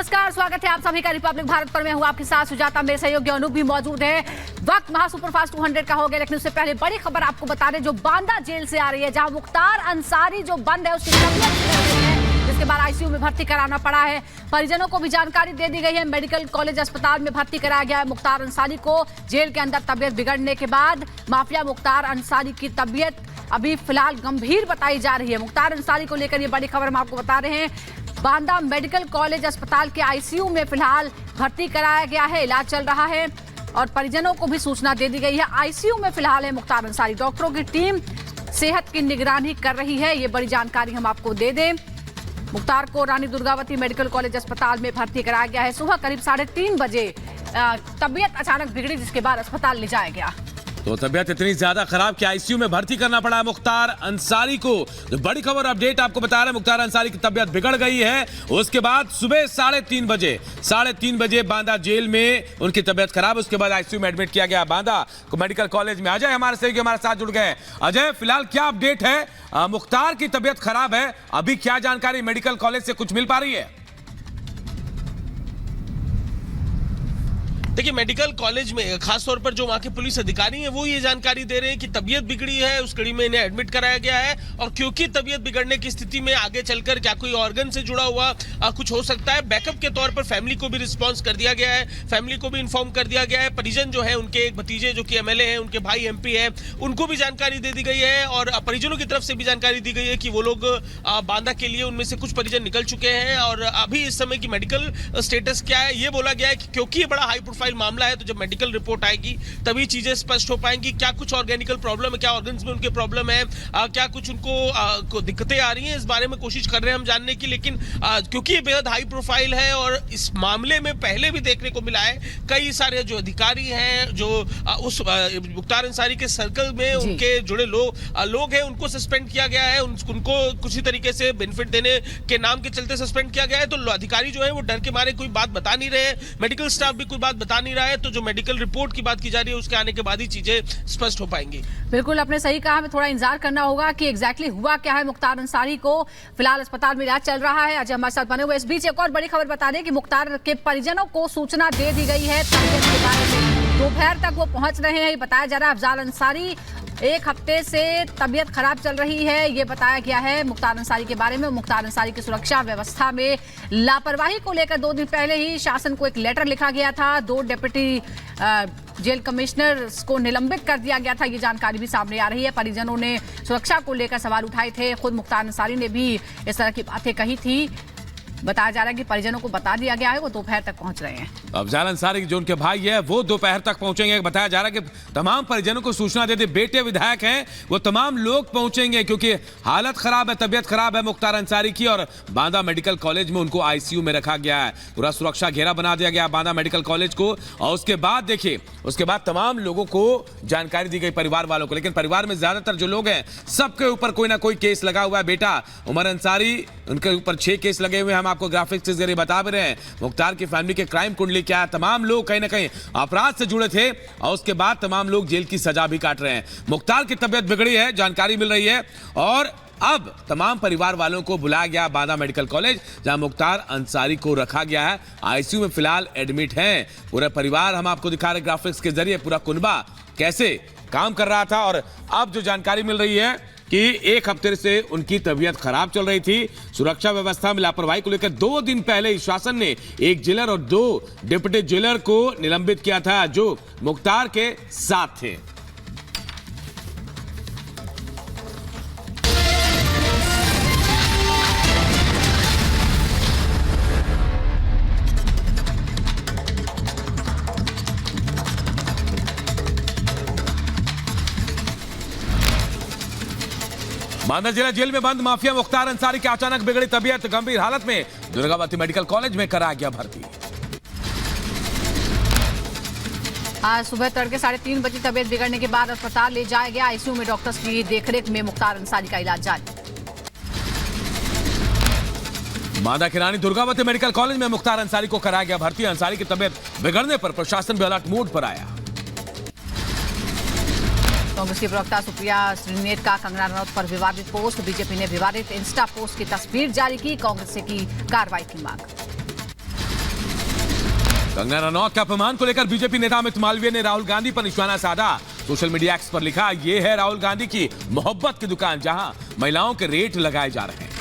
नमस्कार, स्वागत है आप सभी का रिपब्लिक भारत पर। मैं हूं आपके साथ सुजाता, मेरे सहयोगी अनूप भी मौजूद है। वक्त महा सुपरफास्ट 200 का हो गया, लेकिन उससे पहले बड़ी खबर आपको बता दें जो बांदा जेल से आ रही है, जहां मुख्तार अंसारी जो बंद है उसकी तबीयत बिगड़ गई है, जिसके बाद आईसीयू में भर्ती कराना पड़ा है। परिजनों को भी जानकारी दे दी गई है। मेडिकल कॉलेज अस्पताल में भर्ती कराया गया है मुख्तार अंसारी को। जेल के अंदर तबीयत बिगड़ने के बाद माफिया मुख्तार अंसारी की तबीयत अभी फिलहाल गंभीर बताई जा रही है। मुख्तार अंसारी को लेकर ये बड़ी खबर हम आपको बता रहे हैं। बांदा मेडिकल कॉलेज अस्पताल के आईसीयू में फिलहाल भर्ती कराया गया है, इलाज चल रहा है और परिजनों को भी सूचना दे दी गई है। आईसीयू में फिलहाल है मुख्तार अंसारी। डॉक्टरों की टीम सेहत की निगरानी कर रही है, ये बड़ी जानकारी हम आपको दे दें। मुख्तार को रानी दुर्गावती मेडिकल कॉलेज अस्पताल में भर्ती कराया गया है। सुबह करीब 3:30 बजे तबीयत अचानक बिगड़ी, जिसके बाद अस्पताल ले जाया गया। तो तबीयत इतनी ज्यादा खराब कि आईसीयू में भर्ती करना पड़ा मुख्तार अंसारी को। जो बड़ी खबर अपडेट आपको बता रहे हैं, मुख्तार अंसारी की तबीयत बिगड़ गई है। उसके बाद सुबह 3:30 बजे बांदा जेल में उनकी तबीयत खराब, उसके बाद आईसीयू में एडमिट किया गया बांदा मेडिकल कॉलेज में। अजय हमारे सहयोगी हमारे साथ जुड़ गए। अजय, फिलहाल क्या अपडेट है? मुख्तार की तबीयत खराब है, अभी क्या जानकारी मेडिकल कॉलेज से कुछ मिल पा रही है? देखिए, मेडिकल कॉलेज में खासतौर पर जो वहाँ के पुलिस अधिकारी हैं वो ये जानकारी दे रहे हैं कि तबीयत बिगड़ी है, उस कड़ी में इन्हें एडमिट कराया गया है और क्योंकि तबीयत बिगड़ने की स्थिति में आगे चलकर क्या कोई ऑर्गन से जुड़ा हुआ कुछ हो सकता है, बैकअप के तौर पर फैमिली को भी रिस्पॉन्स कर दिया गया है, फैमिली को भी इन्फॉर्म कर दिया गया है। परिजन जो है, उनके एक भतीजे जो कि एमएलए हैं, उनके भाई एमपी है, उनको भी जानकारी दे दी गई है और परिजनों की तरफ से भी जानकारी दी गई है कि वो लोग बांदा के लिए उनमें से कुछ परिजन निकल चुके हैं और अभी इस समय की मेडिकल स्टेटस क्या है ये बोला गया है कि क्योंकि ये बड़ा हाई प्रोफाइल मामला है तो जब मेडिकल रिपोर्ट आएगी तभी चीजें स्पष्ट हो पाएंगी। क्या कुछ ऑर्गेनिकल प्रॉब्लम है, क्या ऑर्गन्स में उनके प्रॉब्लम है, क्या कुछ उनको दिक्कतें आ रही हैं, इस बारे में कोशिश कर रहे हैं हम जानने की। लेकिन क्योंकि ये बेहद हाई प्रोफाइल है और इस मामले में पहले भी देखने को मिला है कई सारे जो अधिकारी हैं, जो उस मुख्तार अंसारी के सर्कल में उनके जुड़े लोग हैं, उनको सस्पेंड किया गया है, उनको कुछ तरीके से बेनिफिट देने के नाम के चलते सस्पेंड किया गया है। तो अधिकारी जो है वो डर के मारे कोई बात बता नहीं रहे, मेडिकल स्टाफ भी कोई बात बता नहीं रहा है। तो जो मेडिकल रिपोर्ट की बात की जा रही है उसके आने के बाद ही चीजें स्पष्ट हो पाएंगी। बिल्कुल, आपने सही कहा, हमें थोड़ा इंतजार करना होगा कि एग्जैक्टली हुआ क्या है। मुख्तार अंसारी को फिलहाल अस्पताल में इलाज चल रहा है। अजय हमारे साथ बने हुए। इस बीच एक और बड़ी खबर बता दें कि मुख्तार के परिजनों को सूचना दे दी गई है तबीयत के बारे में। दोपहर तक वो पहुंच रहे हैं। बताया जा रहा है अफजाल अंसारी एक हफ्ते से तबीयत खराब चल रही है, ये बताया गया है मुख्तार अंसारी के बारे में। मुख्तार अंसारी की सुरक्षा व्यवस्था में लापरवाही को लेकर 2 दिन पहले ही शासन को एक लेटर लिखा गया था। 2 डिप्टी जेल कमिश्नर को निलंबित कर दिया गया था, ये जानकारी भी सामने आ रही है। परिजनों ने सुरक्षा को लेकर सवाल उठाए थे, खुद मुख्तार अंसारी ने भी इस तरह की बातें कही थी। बताया जा रहा है कि परिजनों को बता दिया गया है, वो दोपहर तक पहुंच रहे हैं। अफजाल अंसारी जो उनके भाई है वो दोपहर तक पहुंचेंगे। बताया जा रहा है कि तमाम परिजनों को सूचना दे दी। बेटे विधायक हैं, वो तमाम लोग पहुंचेंगे क्योंकि हालत खराब है, तबीयत खराब है मुख्तार अंसारी की और बांदा मेडिकल कॉलेज में उनको आईसीयू में रखा गया है। पूरा सुरक्षा घेरा बना दिया गया बांदा मेडिकल कॉलेज को। और उसके बाद देखिए, उसके बाद तमाम लोगों को जानकारी दी गई, परिवार वालों को। लेकिन परिवार में ज्यादातर जो लोग हैं सबके ऊपर कोई ना कोई केस लगा हुआ है। बेटा उमर अंसारी, उनके ऊपर 6 केस लगे हुए हैं, हम आपको ग्राफिक्स के जरिए बता भी रहे हैं। मुख्तार की फैमिली के क्राइम कुंडली क्या है, तमाम लोग कहीं ना कहीं अपराध से जुड़े थे और उसके बाद तमाम लोग जेल की सजा भी काट रहे हैं। मुख्तार की तबीयत बिगड़ी है, जानकारी मिल रही है और अब तमाम परिवार वालों को बुलाया गया बांदा मेडिकल कॉलेज, जहां मुख्तार अंसारी को रखा गया है। आईसीयू में फिलहाल एडमिट हैं पूरा परिवार। हम आपको दिखा रहे ग्राफिक्स के जरिए पूरा कुनबा कैसे काम कर रहा था। और अब जो जानकारी मिल रही है कि 1 हफ्ते से उनकी तबीयत खराब चल रही थी। सुरक्षा व्यवस्था में लापरवाही को लेकर 2 दिन पहले शासन ने 1 जेलर और 2 डिप्टी जेलर को निलंबित किया था जो मुख्तार के साथ थे। बांदा जिला जेल में बंद माफिया मुख्तार अंसारी की अचानक बिगड़ी तबीयत, गंभीर हालत में दुर्गावती मेडिकल कॉलेज में कराया गया भर्ती। आज सुबह तड़के 3:30 बजे तबीयत बिगड़ने के बाद अस्पताल ले जाया गया। आईसीयू में डॉक्टर्स की देखरेख में मुख्तार अंसारी का इलाज जारी। बांदा की रानी दुर्गावती मेडिकल कॉलेज में मुख्तार अंसारी को कराया गया भर्ती। अंसारी की तबीयत बिगड़ने पर प्रशासन भी अलर्ट मोड पर आया। कांग्रेस की प्रवक्ता सुप्रिया श्रीनेत का कंगना रनौत पर विवादित पोस्ट। बीजेपी ने विवादित इंस्टा पोस्ट की तस्वीर जारी की, कांग्रेस से की कार्रवाई की मांग। कंगना रनौत का अपमान को लेकर बीजेपी नेता अमित मालवीय ने राहुल गांधी पर निशाना साधा। सोशल मीडिया एक्स पर लिखा, ये है राहुल गांधी की मोहब्बत की दुकान जहां महिलाओं के रेट लगाए जा रहे हैं।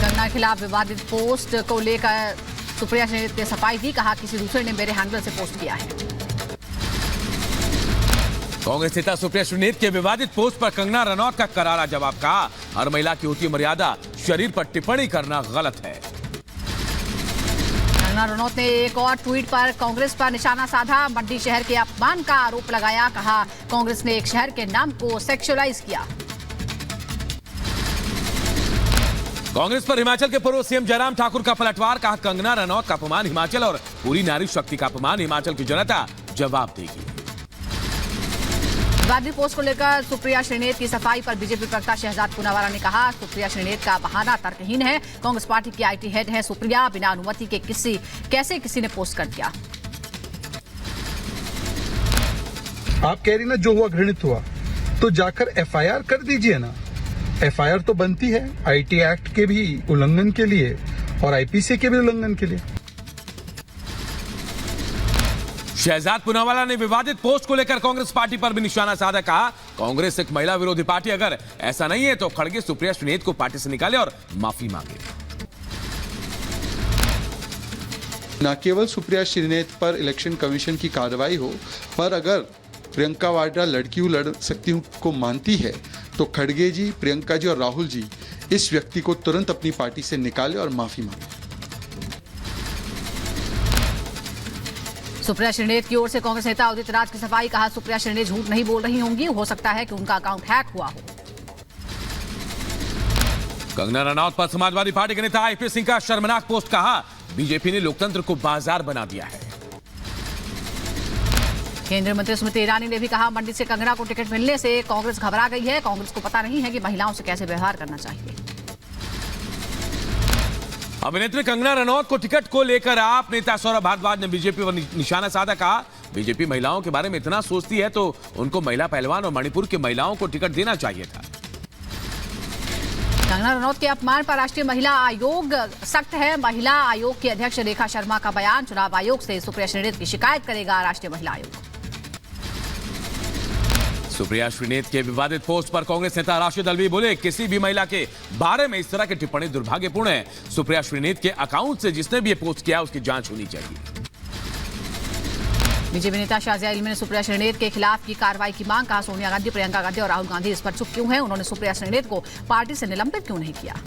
कंगना के खिलाफ विवादित पोस्ट को लेकर सुप्रिया श्रीनेत ने सफाई दी, कहा किसी दूसरे ने मेरे हैंडल से पोस्ट किया है। कांग्रेस नेता सुप्रिया श्रीनेत के विवादित पोस्ट पर कंगना रनौत का करारा जवाब, कहा हर महिला की होती है मर्यादा, शरीर पर टिप्पणी करना गलत है। कंगना रनौत ने एक और ट्वीट पर कांग्रेस पर निशाना साधा, मंडी शहर के अपमान का आरोप लगाया, कहा कांग्रेस ने एक शहर के नाम को सेक्सुअलाइज किया। कांग्रेस पर हिमाचल के पूर्व सीएम जयराम ठाकुर का पलटवार, कहा कंगना रनौत का अपमान हिमाचल और पूरी नारी शक्ति का अपमान, हिमाचल की जनता जवाब देगी। विवादित पोस्ट को लेकर सुप्रिया श्रीनेत की सफाई पर बीजेपी प्रवक्ता शहजाद पूनावाला ने कहा, सुप्रिया श्रीनेत का बहाना तर्कहीन है। कांग्रेस पार्टी की आईटी हेड है सुप्रिया, बिना अनुमति के कैसे किसी ने पोस्ट कर दिया। आप कह रही ना जो हुआ घृणित हुआ, तो जाकर एफआईआर कर दीजिए ना। एफआईआर तो बनती है आईटी एक्ट के भी उल्लंघन के लिए और आईपीसी के भी उल्लंघन के लिए। शहजाद पूनावाला ने विवादित पोस्ट को लेकर कांग्रेस पार्टी पर भी निशाना साधा, कहा कांग्रेस एक महिला विरोधी पार्टी, अगर ऐसा नहीं है तो खड़गे सुप्रिया श्रीनेत को पार्टी से निकाले और माफी मांगे। न केवल सुप्रिया श्रीनेत पर इलेक्शन कमीशन की कार्रवाई हो, पर अगर प्रियंका वाड्रा लड़की लड़ सकती हूं को मानती है तो खड़गे जी, प्रियंका जी और राहुल जी इस व्यक्ति को तुरंत अपनी पार्टी से निकाले और माफी मांगे। सुप्रिया श्रीनेत की ओर से कांग्रेस नेता उदित राज की सफाई, कहा सुप्रिया श्रीनेत झूठ नहीं बोल रही होंगी, हो सकता है कि उनका अकाउंट हैक हुआ हो। कंगना रनौत पर समाजवादी पार्टी के नेता आईपी सिंह का शर्मनाक पोस्ट, कहा बीजेपी ने लोकतंत्र को बाजार बना दिया है। केंद्रीय मंत्री स्मृति ईरानी ने भी कहा, मंडी से कंगना को टिकट मिलने से कांग्रेस घबरा गई है, कांग्रेस को पता नहीं है कि महिलाओं से कैसे व्यवहार करना चाहिए। अभिनेत्री कंगना रनौत को टिकट को लेकर आप नेता सौरभ भारद्वाज ने बीजेपी पर निशाना साधा, कहा बीजेपी महिलाओं के बारे में इतना सोचती है तो उनको महिला पहलवान और मणिपुर की महिलाओं को टिकट देना चाहिए था। कंगना रनौत के अपमान पर राष्ट्रीय महिला आयोग सख्त है, महिला आयोग की अध्यक्ष रेखा शर्मा का बयान, चुनाव आयोग से सुप्रिया श्रीनेत की शिकायत करेगा राष्ट्रीय महिला आयोग। सुप्रिया श्रीनेत के विवादित पोस्ट पर कांग्रेस नेता राशिद अल्वी बोले, किसी भी महिला के बारे में इस तरह की टिप्पणी दुर्भाग्यपूर्ण है। सुप्रिया श्रीनेत के अकाउंट से जिसने भी ये पोस्ट किया उसकी जांच होनी चाहिए। बीजेपी नेता शाजिया इल्मी ने सुप्रिया श्रीनेत के खिलाफ की कार्रवाई की मांग, कहा सोनिया गांधी, प्रियंका गांधी और राहुल गांधी इस पर चुप क्यों हैं, उन्होंने सुप्रिया श्रीनेत को पार्टी से निलंबित क्यों नहीं किया।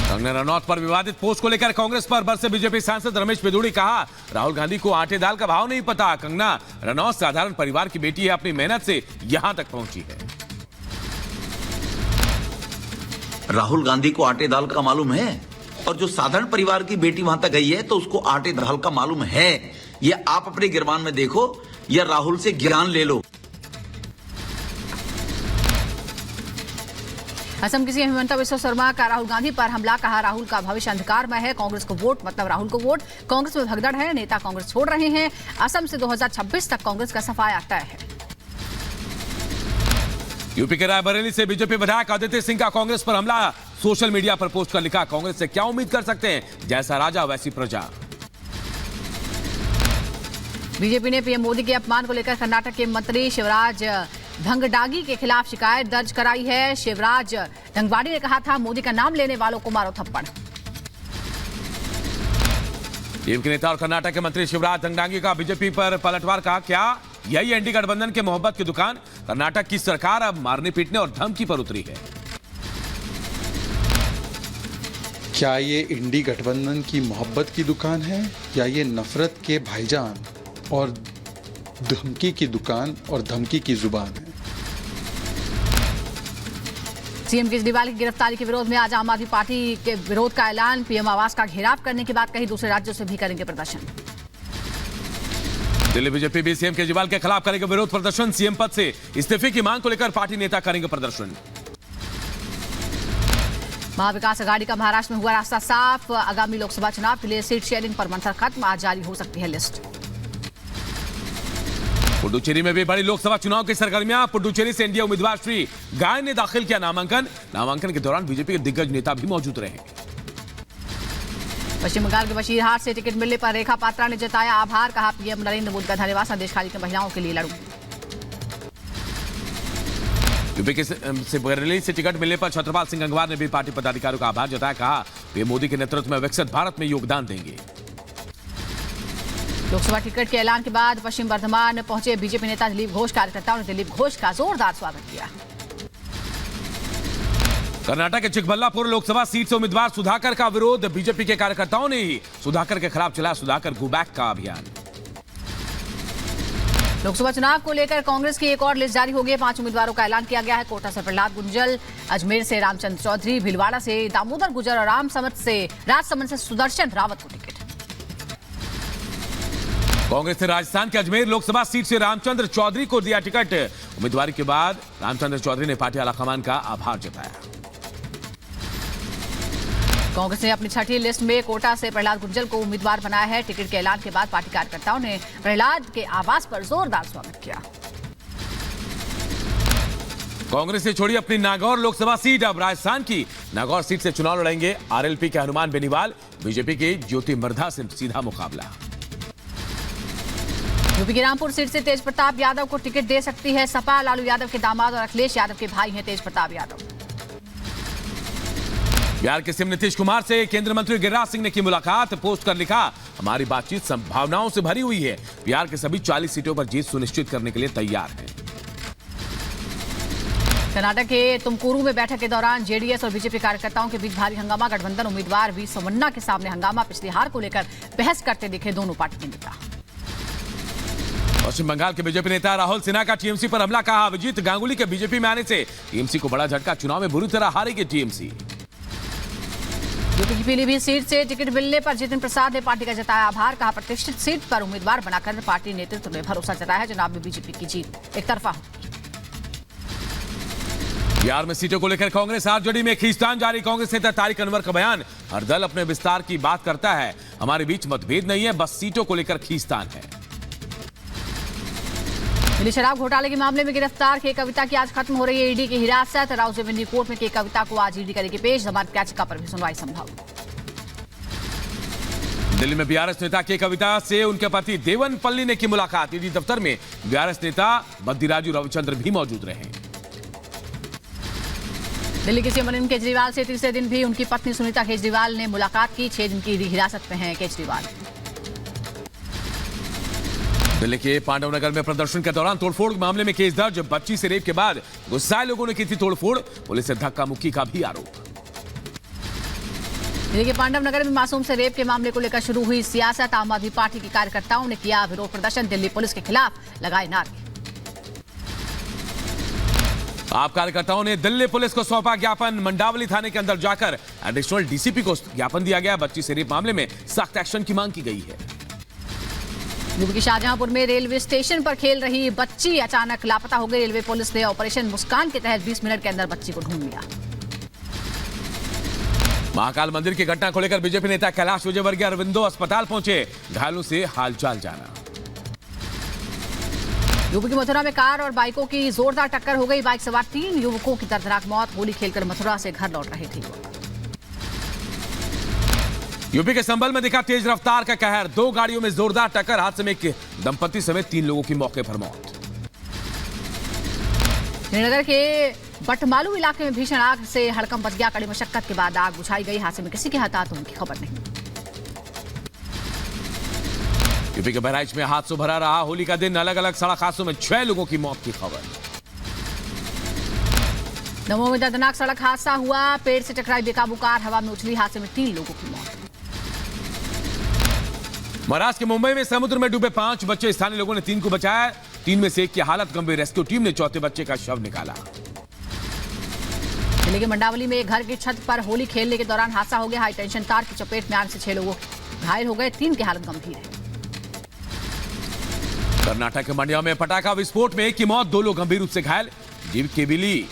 कंगना रनौत पर विवादित पोस्ट को लेकर कांग्रेस पर बरसे बीजेपी सांसद रमेश पिदुड़ी, कहा राहुल गांधी को आटे दाल का भाव नहीं पता, कंगना रनौत साधारण परिवार की बेटी है, अपनी मेहनत से यहां तक पहुंची है। राहुल गांधी को आटे दाल का मालूम है, और जो साधारण परिवार की बेटी वहां तक गई है तो उसको आटे दाल का मालूम है। ये आप अपने गिरबान में देखो या राहुल से ज्ञान ले लो। असम की सीएम हिमंता बिस्वा शर्मा का राहुल गांधी पर हमला, कहा राहुल का भविष्य अंधकारमय है, कांग्रेस को वोट मतलब राहुल को वोट, कांग्रेस में भगदड़ है, नेता कांग्रेस छोड़ रहे हैं, असम से 2026 तक कांग्रेस का सफाया तय है। यूपी के रायबरेली से बीजेपी विधायक आदित्य सिंह का कांग्रेस पर हमला, सोशल मीडिया पर पोस्ट कर लिखा, कांग्रेस से क्या उम्मीद कर सकते हैं, जैसा राजा वैसी प्रजा। बीजेपी ने पीएम मोदी के अपमान को लेकर कर्नाटक के मंत्री शिवराज धंगडागी के खिलाफ शिकायत दर्ज कराई है। शिवराज धंगवाड़ी ने कहा था, मोदी का नाम लेने वालों को मारो थप्पड़। टीम के नेता और कर्नाटक के मंत्री शिवराज धंगडागी का बीजेपी पर पलटवार, कहा क्या यही एनडी गठबंधन के मोहब्बत की दुकान, कर्नाटक की सरकार अब मारने पीटने और धमकी पर उतरी है। क्या ये इंडी गठबंधन की मोहब्बत की दुकान है या ये नफरत के भाईजान और धमकी की दुकान और धमकी की जुबान है। सीएम केजरीवाल की गिरफ्तारी के विरोध में आज आम आदमी पार्टी के विरोध का ऐलान, पीएम आवास का घेराव करने की बात कही, दूसरे राज्यों से भी करेंगे प्रदर्शन। दिल्ली बीजेपी भी सीएम केजरीवाल के खिलाफ करेगा विरोध प्रदर्शन, सीएम पद से इस्तीफे की मांग को लेकर पार्टी नेता करेंगे प्रदर्शन। महाविकास आघाड़ी का महाराष्ट्र में हुआ रास्ता साफ, आगामी लोकसभा चुनाव के लिए सीट शेयरिंग पर मंथन खत्म, आज जारी हो सकती है लिस्ट। पुडुचेरी में भी बड़ी लोकसभा चुनाव की सरगर्मियां, पुडुचेरी से एनडीए उम्मीदवार श्री गाय ने दाखिल किया नामांकन के दौरान बीजेपी के दिग्गज नेता भी मौजूद रहे। पश्चिम बंगाल के बशीरहाट से टिकट मिलने पर रेखा पात्रा ने जताया आभार, कहा पीएम नरेंद्र मोदी का धन्यवाद, संदेश खाली के महिलाओं के लिए लड़ूंगी। यूपी से बरेली से टिकट मिलने पर छत्रपाल सिंह गंगवार ने भी पार्टी पदाधिकारियों का आभार जताया, कहा पीएम मोदी के नेतृत्व में विकसित भारत में योगदान देंगे। लोकसभा टिकट के ऐलान के बाद पश्चिम बर्धमान पहुंचे बीजेपी नेता दिलीप घोष, कार्यकर्ताओं ने दिलीप घोष का जोरदार स्वागत किया। कर्नाटक के चिकबल्लापुर लोकसभा सीट से उम्मीदवार सुधाकर का विरोध, बीजेपी के कार्यकर्ताओं ने ही सुधाकर के खिलाफ चलाया सुधाकर गो बैक का अभियान। लोकसभा चुनाव को लेकर कांग्रेस की एक और लिस्ट जारी हो गई है। 5 उम्मीदवारों का ऐलान किया गया है। कोटा से प्रहलाद गुंजल, अजमेर से रामचंद्र चौधरी, भीलवाड़ा से दामोदर गुजर और राजसमंद से सुदर्शन रावत को टिकट। कांग्रेस ने राजस्थान के अजमेर लोकसभा सीट से रामचंद्र चौधरी को दिया टिकट। उम्मीदवारी के बाद रामचंद्र चौधरी ने पार्टी आलाकमान का आभार जताया। कांग्रेस ने अपनी छठी लिस्ट में कोटा से प्रहलाद गुंजल को उम्मीदवार बनाया है। टिकट के ऐलान के बाद पार्टी कार्यकर्ताओं ने प्रहलाद के आवास पर जोरदार स्वागत किया। कांग्रेस ने छोड़ी अपनी नागौर लोकसभा सीट, अब राजस्थान की नागौर सीट से चुनाव लड़ेंगे आरएलपी के हनुमान बेनीवाल, बीजेपी के ज्योति मर्धा से सीधा मुकाबला। यूपी की रामपुर सीट से तेज प्रताप यादव को टिकट दे सकती है सपा। लालू यादव के दामाद और अखिलेश यादव के भाई हैं तेज प्रताप यादव। बिहार के सीएम नीतीश कुमार से केंद्रीय मंत्री गिरिराज सिंह ने की मुलाकात, पोस्ट कर लिखा हमारी बातचीत संभावनाओं से भरी हुई है, बिहार के सभी 40 सीटों पर जीत सुनिश्चित करने के लिए तैयार है। कर्नाटक के तुमकुरू में बैठक के दौरान जेडीएस और बीजेपी कार्यकर्ताओं के बीच भारी हंगामा, गठबंधन उम्मीदवार वी सोमन्ना के सामने हंगामा, पिछली हार को लेकर बहस करते दिखे दोनों पार्टी के नेता। पश्चिम बंगाल के बीजेपी नेता राहुल सिन्हा का टीएमसी पर हमला, कहा अभिजीत गांगुली के बीजेपी में आने से टीएमसी को बड़ा झटका, चुनाव में बुरी तरह हारेगी टीएमसी। यूपी की पीलीभीत सीट से टिकट मिलने पर जितिन प्रसाद ने पार्टी का जताया आभार, कहा प्रतिष्ठित सीट पर उम्मीदवार बनाकर पार्टी नेतृत्व ने भरोसा जताया है, चुनाव में बीजेपी की जीत एक तरफा होगी। बिहार में सीटों को लेकर कांग्रेस आरजेडी में खींचतान जारी, कांग्रेस नेता तारिक अनवर का बयान, हर दल अपने विस्तार की बात करता है, हमारे बीच मतभेद नहीं है, बस सीटों को लेकर खींचतान है। दिल्ली शराब घोटाले के मामले में गिरफ्तार के कविता की आज खत्म हो रही है ईडी की हिरासत। राउज़ेवेंदी कोर्ट में के कविता को आज ईडी करेगी पेश, जमानत याचिका पर भी सुनवाई संभव। दिल्ली में बीआरएस नेता के कविता से उनके पति देवनपल्ली ने की मुलाकात, ईडी दफ्तर में बीआरएस नेता बद्दीराजू रविचंद्र भी मौजूद रहे। दिल्ली के सीएम अरविंद केजरीवाल से तीसरे दिन भी उनकी पत्नी सुनीता केजरीवाल ने मुलाकात की, 6 दिन की ईडी हिरासत में हैं केजरीवाल। दिल्ली के पांडव नगर में प्रदर्शन के दौरान तोड़फोड़ मामले में केस दर्ज, बच्ची से रेप के बाद गुस्साए लोगों ने की थी तोड़फोड़, पुलिस से धक्का मुक्की का भी आरोप। दिल्ली के पांडव नगर में मासूम से रेप के मामले को लेकर शुरू हुई सियासत, आम आदमी पार्टी के कार्यकर्ताओं ने किया विरोध प्रदर्शन, दिल्ली पुलिस के खिलाफ लगाए नारे। आप कार्यकर्ताओं ने दिल्ली पुलिस को सौंपा ज्ञापन, मंडावली थाने के अंदर जाकर एडिशनल डीसीपी को ज्ञापन दिया गया, बच्ची से रेप मामले में सख्त एक्शन की मांग की गई है। यूपी के शाहजहांपुर में रेलवे स्टेशन पर खेल रही बच्ची अचानक लापता हो गई, रेलवे पुलिस ने ऑपरेशन मुस्कान के तहत 20 मिनट के अंदर बच्ची को ढूंढ लिया। महाकाल मंदिर की घटना को लेकर बीजेपी नेता कैलाश विजयवर्गीय अरविंदो अस्पताल पहुंचे, घायलों से हालचाल जाना। यूपी की मथुरा में कार और बाइकों की जोरदार टक्कर हो गई, बाइक सवार 3 युवकों की दर्दनाक मौत, होली खेलकर मथुरा से घर लौट रहे थे। यूपी के संभल में दिखा तेज रफ्तार का कहर, 2 गाड़ियों में जोरदार टक्कर, हादसे में एक दंपति समेत 3 लोगों की मौके पर मौत। श्रीनगर के बटमालू इलाके में भीषण आग से हड़कंप मच गया, कड़ी मशक्कत के बाद आग बुझाई गई, हादसे में किसी के हताहत होने की खबर नहीं। यूपी के बहराइच में हादसों भरा रहा होली का दिन, अलग अलग सड़क हादसों में 6 लोगों की मौत की खबर। दमोह में दर्दनाक सड़क हादसा हुआ, पेड़ से टकराई बेकाबू कार हवा में उछली, हादसे में 3 लोगों की मौत। महाराष्ट्र के मुंबई में समुद्र में डूबे 5 बच्चे, स्थानीय लोगों ने 3 को बचाया, 3 में से 1 की हालत गंभीर, रेस्क्यू टीम ने चौथे बच्चे का शव निकाला। दिल्ली के मंडावली में एक घर की छत पर होली खेलने के दौरान हादसा हो गया, हाई टेंशन तार की चपेट में आने से 6 लोग घायल हो गए, 3 की हालत गंभीर है। कर्नाटक के मंड्या में पटाखा विस्फोट में 1 की मौत, 2 लोग गंभीर रूप से घायल, जीव केबिली